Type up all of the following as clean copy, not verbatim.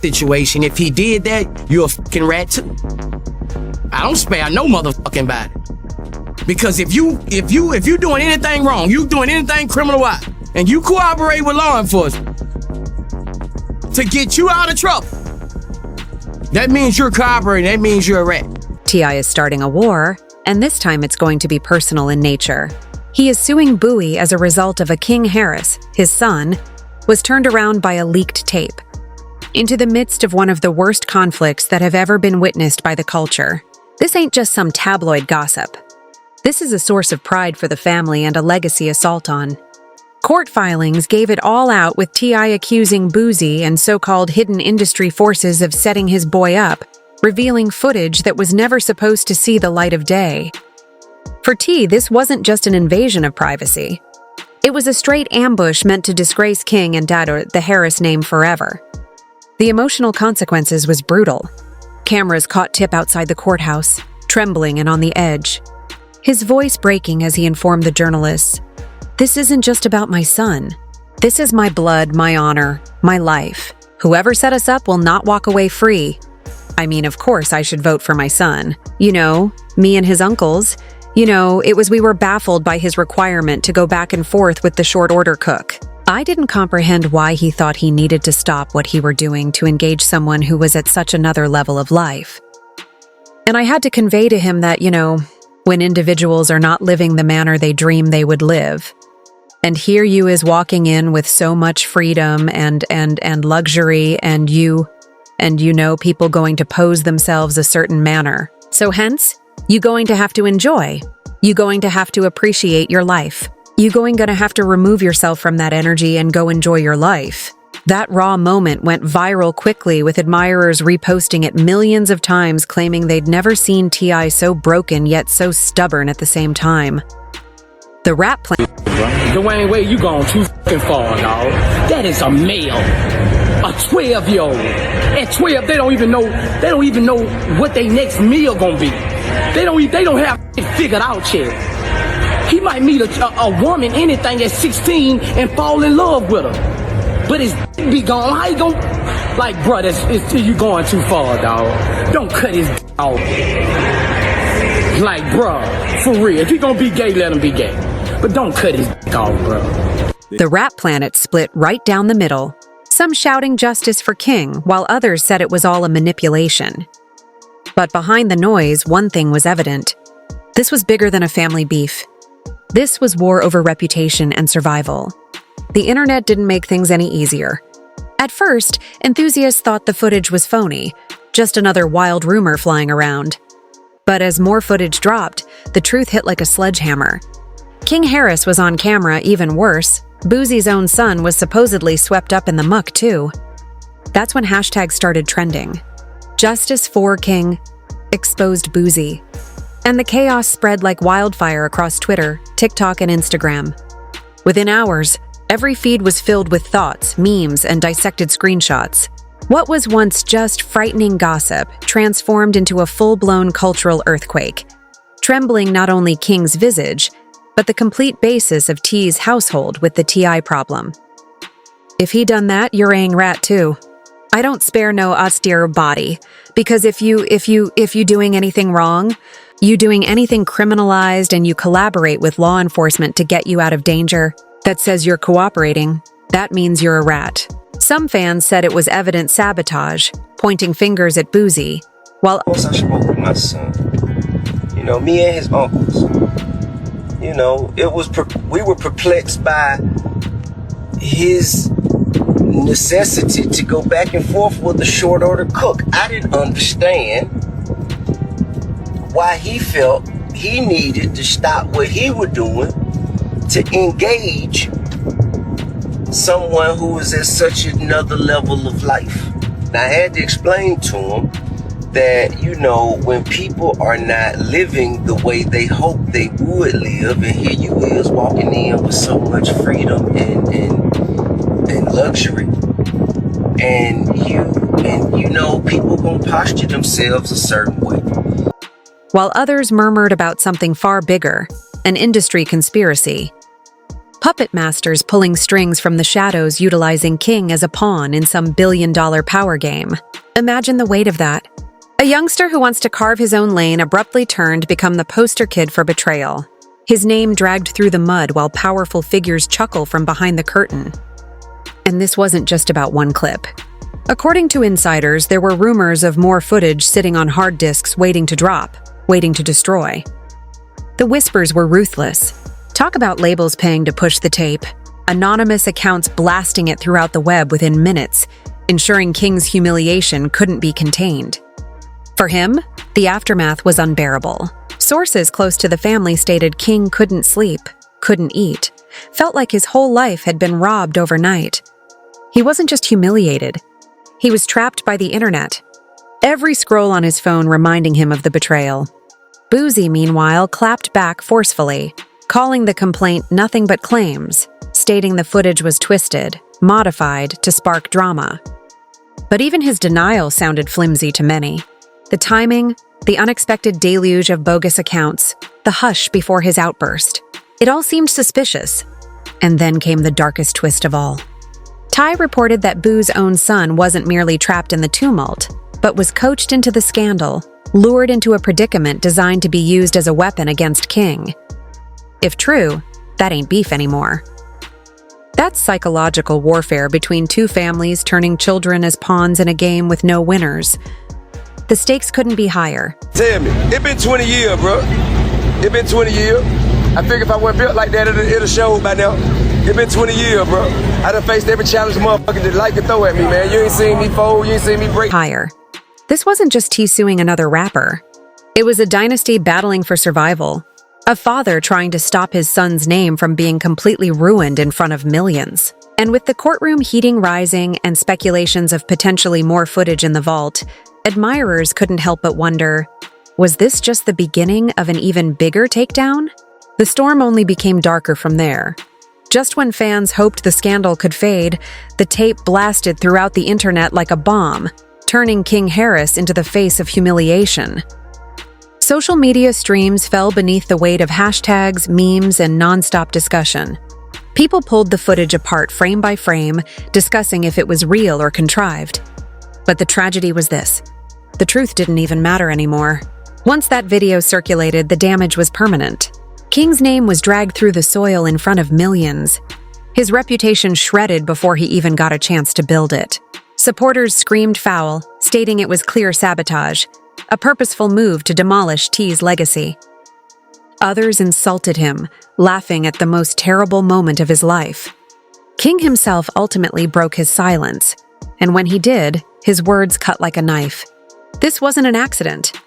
situation. If he did that, you're a fucking rat too. I don't spare no motherfucking body. Because if you doing anything wrong, you doing anything criminal-wise, and you cooperate with law enforcement to get you out of trouble, that means you're cooperating. That means you're a rat. T.I. is starting a war, and this time it's going to be personal in nature. He is suing Bowie as a result of a King Harris, his son, was turned around by a leaked tape into the midst of one of the worst conflicts that have ever been witnessed by the culture. This ain't just some tabloid gossip. This is a source of pride for the family and a legacy assault on. Court filings gave it all out with T.I. accusing Boosie and so-called hidden industry forces of setting his boy up, revealing footage that was never supposed to see the light of day. For T, this wasn't just an invasion of privacy. It was a straight ambush meant to disgrace King and Dado the Harris name forever. The emotional consequences was brutal. Cameras caught Tip outside the courthouse, trembling and on the edge. His voice breaking as he informed the journalists, "This isn't just about my son. This is my blood, my honor, my life. Whoever set us up will not walk away free. I mean, of course I should vote for my son. You know, me and his uncles. You know, we were baffled by his requirement to go back and forth with the short order cook. I didn't comprehend why he thought he needed to stop what he were doing to engage someone who was at such another level of life. And I had to convey to him that, when individuals are not living the manner they dream they would live. And here you is walking in with so much freedom and luxury and people going to pose themselves a certain manner. So hence, you going to have to enjoy. You going to have to appreciate your life. You going to have to remove yourself from that energy and go enjoy your life." That raw moment went viral quickly, with admirers reposting it millions of times, claiming they'd never seen T.I. so broken yet so stubborn at the same time. The rap plan. Dwayne Wade, you gone too fucking far, dog. That is a male. A 12-year-old. At 12, they don't even know what their next meal gonna be. They don't have it figured out yet. He might meet a woman, anything, at 16 and fall in love with her. But his be gone. How you gon' like, bruh, you going too far, dog. Don't cut his off. Like, bruh, for real. If he gonna be gay, let him be gay. But don't cut his off, bruh. The rap planet split right down the middle, some shouting justice for King, while others said it was all a manipulation. But behind the noise, one thing was evident. This was bigger than a family beef. This was war over reputation and survival. The internet didn't make things any easier. At first, enthusiasts thought the footage was phony, just another wild rumor flying around. But as more footage dropped, the truth hit like a sledgehammer. King Harris was on camera, even worse. Boosie's own son was supposedly swept up in the muck, too. That's when hashtags started trending. Justice for King, exposed Boosie. And the chaos spread like wildfire across Twitter, TikTok, and Instagram. Within hours, every feed was filled with thoughts, memes, and dissected screenshots. What was once just frightening gossip transformed into a full-blown cultural earthquake, trembling not only King's visage, but the complete basis of T's household with the T.I. problem. If he done that, you're a rat too. I don't spare no austere body, because if you doing anything wrong, you doing anything criminalized and you collaborate with law enforcement to get you out of danger, that says you're cooperating, that means you're a rat. Some fans said it was evident sabotage, pointing fingers at Boosie, while Of course I spoke with my son. Me and his uncles. We were perplexed by his necessity to go back and forth with the short order cook. I didn't understand why he felt he needed to stop what he was doing to engage someone who was at such another level of life. Now, I had to explain to him that, when people are not living the way they hope they would live, and here you is walking in with so much freedom and luxury, and people gonna posture themselves a certain way. while others murmured about something far bigger, an industry conspiracy. Puppet masters pulling strings from the shadows, utilizing King as a pawn in some billion-dollar power game. Imagine the weight of that. A youngster who wants to carve his own lane abruptly turned to become the poster kid for betrayal. His name dragged through the mud while powerful figures chuckle from behind the curtain. And this wasn't just about one clip. According to insiders, there were rumors of more footage sitting on hard disks waiting to drop, waiting to destroy. The whispers were ruthless. Talk about labels paying to push the tape. Anonymous accounts blasting it throughout the web within minutes, ensuring King's humiliation couldn't be contained. For him, the aftermath was unbearable. Sources close to the family stated King couldn't sleep, couldn't eat, felt like his whole life had been robbed overnight. He wasn't just humiliated. He was trapped by the internet. Every scroll on his phone reminding him of the betrayal. Boosie, meanwhile, clapped back forcefully, calling the complaint nothing but claims, stating the footage was twisted, modified to spark drama. But even his denial sounded flimsy to many. The timing, the unexpected deluge of bogus accounts, the hush before his outburst. It all seemed suspicious. And then came the darkest twist of all. Ty reported that Boo's own son wasn't merely trapped in the tumult, but was coached into the scandal, lured into a predicament designed to be used as a weapon against King. If true, that ain't beef anymore. That's psychological warfare between two families turning children as pawns in a game with no winners. The stakes couldn't be higher. Tell me, it been 20 years, bro. It been 20 years. I figure if I wasn't built like that, it'll show by now. It been 20 years, bro. I done faced every challenge motherfucker that like to throw at me, man. You ain't seen me fold, you ain't seen me break. Higher. This wasn't just T suing another rapper. It was a dynasty battling for survival. A father trying to stop his son's name from being completely ruined in front of millions. And with the courtroom heating rising and speculations of potentially more footage in the vault, admirers couldn't help but wonder, was this just the beginning of an even bigger takedown? The storm only became darker from there. Just when fans hoped the scandal could fade, the tape blasted throughout the internet like a bomb, turning King Harris into the face of humiliation. Social media streams fell beneath the weight of hashtags, memes, and nonstop discussion. People pulled the footage apart frame by frame, discussing if it was real or contrived. But the tragedy was this. The truth didn't even matter anymore. Once that video circulated, the damage was permanent. King's name was dragged through the soil in front of millions. His reputation shredded before he even got a chance to build it. Supporters screamed foul, stating it was clear sabotage, a purposeful move to demolish T's legacy. Others insulted him, laughing at the most terrible moment of his life. King himself ultimately broke his silence, and when he did, his words cut like a knife. This wasn't an accident.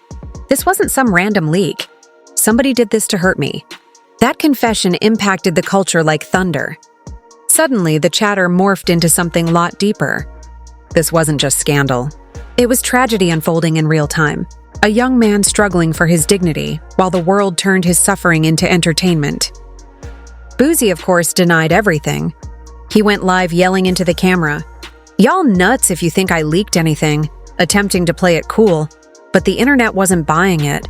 This wasn't some random leak. Somebody did this to hurt me. That confession impacted the culture like thunder. Suddenly, the chatter morphed into something a lot deeper. This wasn't just scandal. It was tragedy unfolding in real time. A young man struggling for his dignity, while the world turned his suffering into entertainment. Boosie, of course, denied everything. He went live yelling into the camera, "Y'all nuts if you think I leaked anything," attempting to play it cool, but the internet wasn't buying it.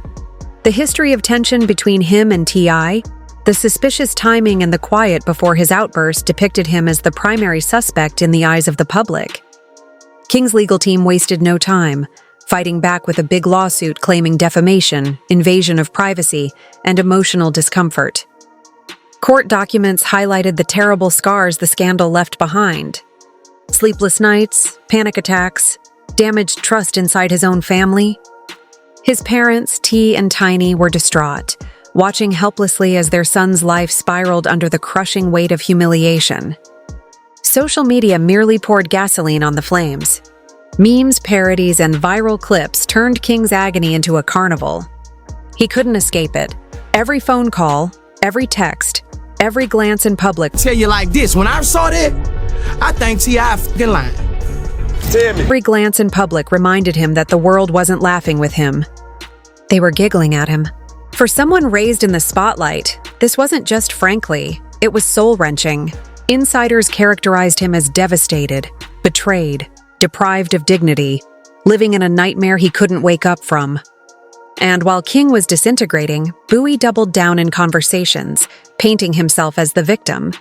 The history of tension between him and T.I., the suspicious timing and the quiet before his outburst depicted him as the primary suspect in the eyes of the public. King's legal team wasted no time, fighting back with a big lawsuit claiming defamation, invasion of privacy, and emotional discomfort. Court documents highlighted the terrible scars the scandal left behind. Sleepless nights, panic attacks, damaged trust inside his own family. His parents, T and Tiny, were distraught, watching helplessly as their son's life spiraled under the crushing weight of humiliation. Social media merely poured gasoline on the flames. Memes, parodies, and viral clips turned King's agony into a carnival. He couldn't escape it. Every phone call, every text, every glance in public. Tell you like this, when I saw that, I think T.I. fucking lying. Tell me. Every glance in public reminded him that the world wasn't laughing with him. They were giggling at him. For someone raised in the spotlight, this wasn't just frankly, it was soul-wrenching. Insiders characterized him as devastated, betrayed, deprived of dignity, living in a nightmare he couldn't wake up from. And while King was disintegrating, Boosie doubled down in conversations, painting himself as the victim,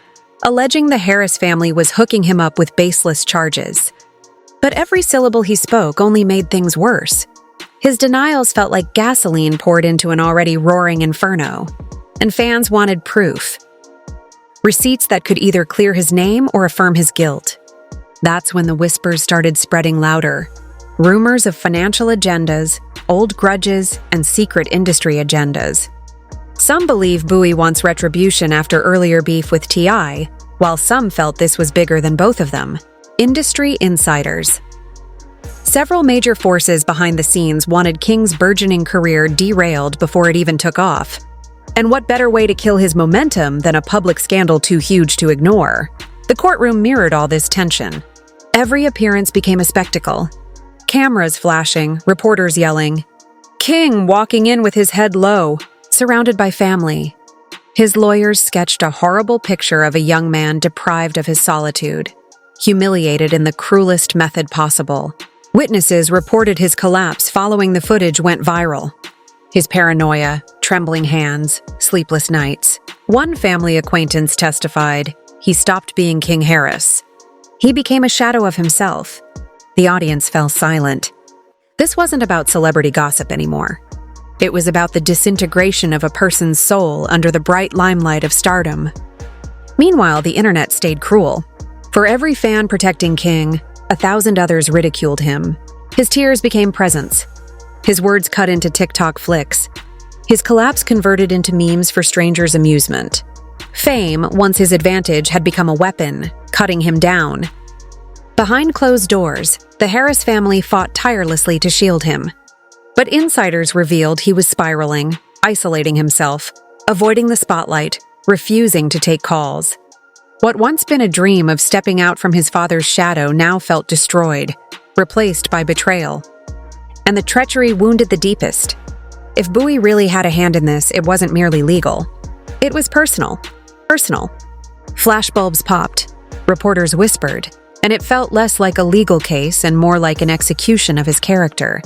alleging the Harris family was hooking him up with baseless charges. But every syllable he spoke only made things worse. His denials felt like gasoline poured into an already roaring inferno, and fans wanted proof. Receipts that could either clear his name or affirm his guilt. That's when the whispers started spreading louder. Rumors of financial agendas, old grudges, and secret industry agendas. Some believe Boosie wants retribution after earlier beef with T.I., while some felt this was bigger than both of them. Industry insiders. Several major forces behind the scenes wanted King's burgeoning career derailed before it even took off. And what better way to kill his momentum than a public scandal too huge to ignore? The courtroom mirrored all this tension. Every appearance became a spectacle. Cameras flashing, reporters yelling. King walking in with his head low, surrounded by family. His lawyers sketched a horrible picture of a young man deprived of his solitude, humiliated in the cruelest method possible. Witnesses reported his collapse following the footage went viral. His paranoia, trembling hands, sleepless nights. One family acquaintance testified he stopped being King Harris. He became a shadow of himself. The audience fell silent. This wasn't about celebrity gossip anymore. It was about the disintegration of a person's soul under the bright limelight of stardom. Meanwhile, the internet stayed cruel. For every fan protecting King, 1,000 others ridiculed him. His tears became presents. His words cut into TikTok flicks. His collapse converted into memes for strangers' amusement. Fame, once his advantage, had become a weapon, cutting him down. Behind closed doors, the Harris family fought tirelessly to shield him. But insiders revealed he was spiraling, isolating himself, avoiding the spotlight, refusing to take calls. What once been a dream of stepping out from his father's shadow now felt destroyed, replaced by betrayal. And the treachery wounded the deepest. If Boosie really had a hand in this, it wasn't merely legal. It was personal. Personal. Flashbulbs popped, reporters whispered, and it felt less like a legal case and more like an execution of his character.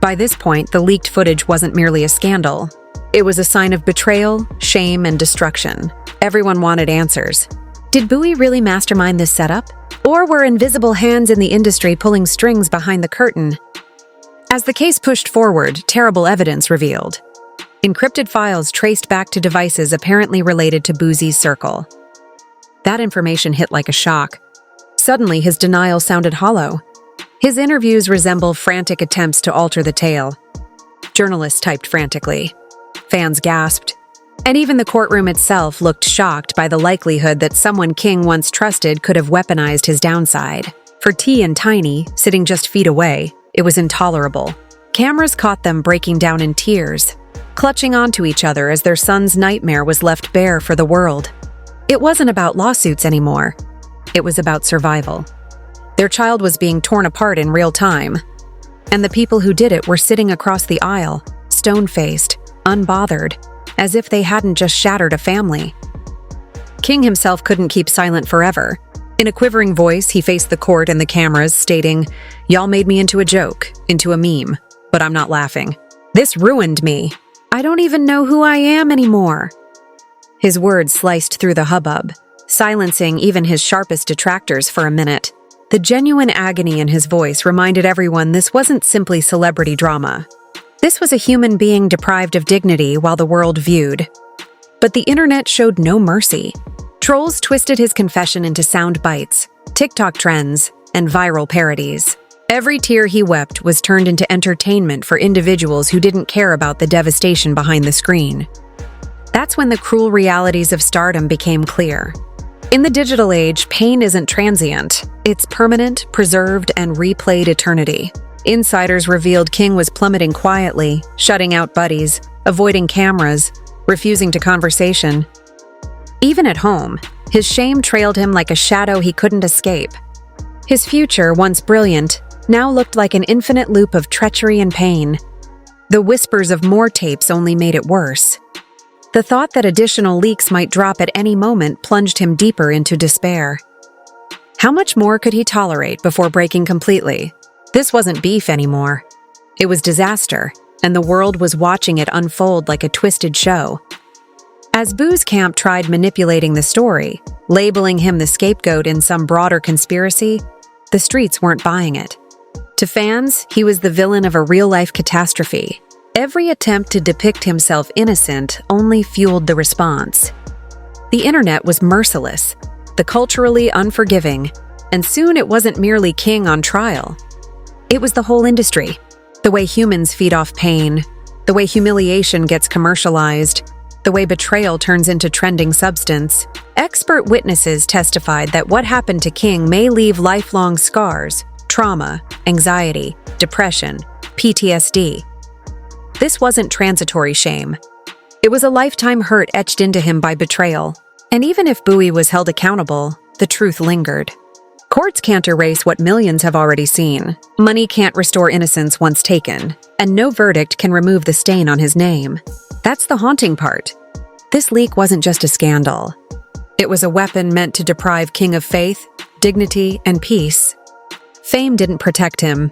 By this point, the leaked footage wasn't merely a scandal. It was a sign of betrayal, shame, and destruction. Everyone wanted answers. Did Boosie really mastermind this setup? Or were invisible hands in the industry pulling strings behind the curtain? As the case pushed forward, terrible evidence revealed. Encrypted files traced back to devices apparently related to Boosie's circle. That information hit like a shock. Suddenly, his denial sounded hollow. His interviews resemble frantic attempts to alter the tale. Journalists typed frantically. Fans gasped. And even the courtroom itself looked shocked by the likelihood that someone King once trusted could have weaponized his downside. For T and Tiny, sitting just feet away, it was intolerable. Cameras caught them breaking down in tears, clutching onto each other as their son's nightmare was left bare for the world. It wasn't about lawsuits anymore. It was about survival. Their child was being torn apart in real time, and the people who did it were sitting across the aisle, stone-faced, unbothered, as if they hadn't just shattered a family. King himself couldn't keep silent forever. In a quivering voice, he faced the court and the cameras, stating, "Y'all made me into a joke, into a meme, but I'm not laughing. This ruined me. I don't even know who I am anymore." His words sliced through the hubbub, silencing even his sharpest detractors for a minute. The genuine agony in his voice reminded everyone this wasn't simply celebrity drama. This was a human being deprived of dignity while the world viewed. But the internet showed no mercy. Trolls twisted his confession into sound bites, TikTok trends, and viral parodies. Every tear he wept was turned into entertainment for individuals who didn't care about the devastation behind the screen. That's when the cruel realities of stardom became clear. In the digital age, pain isn't transient. It's permanent, preserved, and replayed eternity. Insiders revealed King was plummeting quietly, shutting out buddies, avoiding cameras, refusing to conversation. Even at home, his shame trailed him like a shadow he couldn't escape. His future, once brilliant, now looked like an infinite loop of treachery and pain. The whispers of more tapes only made it worse. The thought that additional leaks might drop at any moment plunged him deeper into despair. How much more could he tolerate before breaking completely? This wasn't beef anymore. It was disaster, and the world was watching it unfold like a twisted show. As Boo's camp tried manipulating the story, labeling him the scapegoat in some broader conspiracy, the streets weren't buying it. To fans, he was the villain of a real-life catastrophe. Every attempt to depict himself innocent only fueled the response. The internet was merciless, the culturally unforgiving, and soon it wasn't merely King on trial. It was the whole industry. The way humans feed off pain, the way humiliation gets commercialized, the way betrayal turns into trending substance. Expert witnesses testified that what happened to King may leave lifelong scars, trauma, anxiety, depression, PTSD. This wasn't transitory shame. It was a lifetime hurt etched into him by betrayal. And even if Boosie was held accountable, the truth lingered. Courts can't erase what millions have already seen. Money can't restore innocence once taken, and no verdict can remove the stain on his name. That's the haunting part. This leak wasn't just a scandal. It was a weapon meant to deprive King of faith, dignity, and peace. Fame didn't protect him.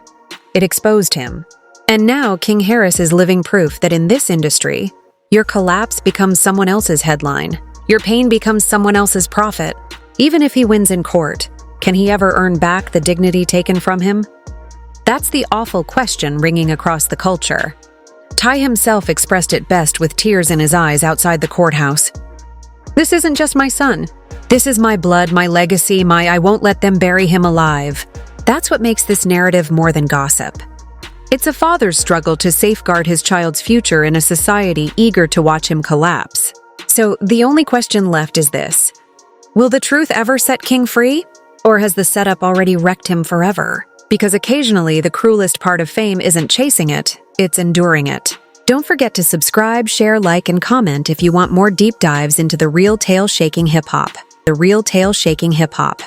It exposed him. And now King Harris is living proof that in this industry, your collapse becomes someone else's headline. Your pain becomes someone else's profit. Even if he wins in court, can he ever earn back the dignity taken from him? That's the awful question ringing across the culture. Ty himself expressed it best with tears in his eyes outside the courthouse. "This isn't just my son. This is my blood, my legacy, my I won't let them bury him alive." That's what makes this narrative more than gossip. It's a father's struggle to safeguard his child's future in a society eager to watch him collapse. So the only question left is this: will the truth ever set King free? Or has the setup already wrecked him forever? Because occasionally the cruelest part of fame isn't chasing it, it's enduring it. Don't forget to subscribe, share, like, and comment if you want more deep dives into the real tail-shaking hip-hop. The real tail-shaking hip-hop.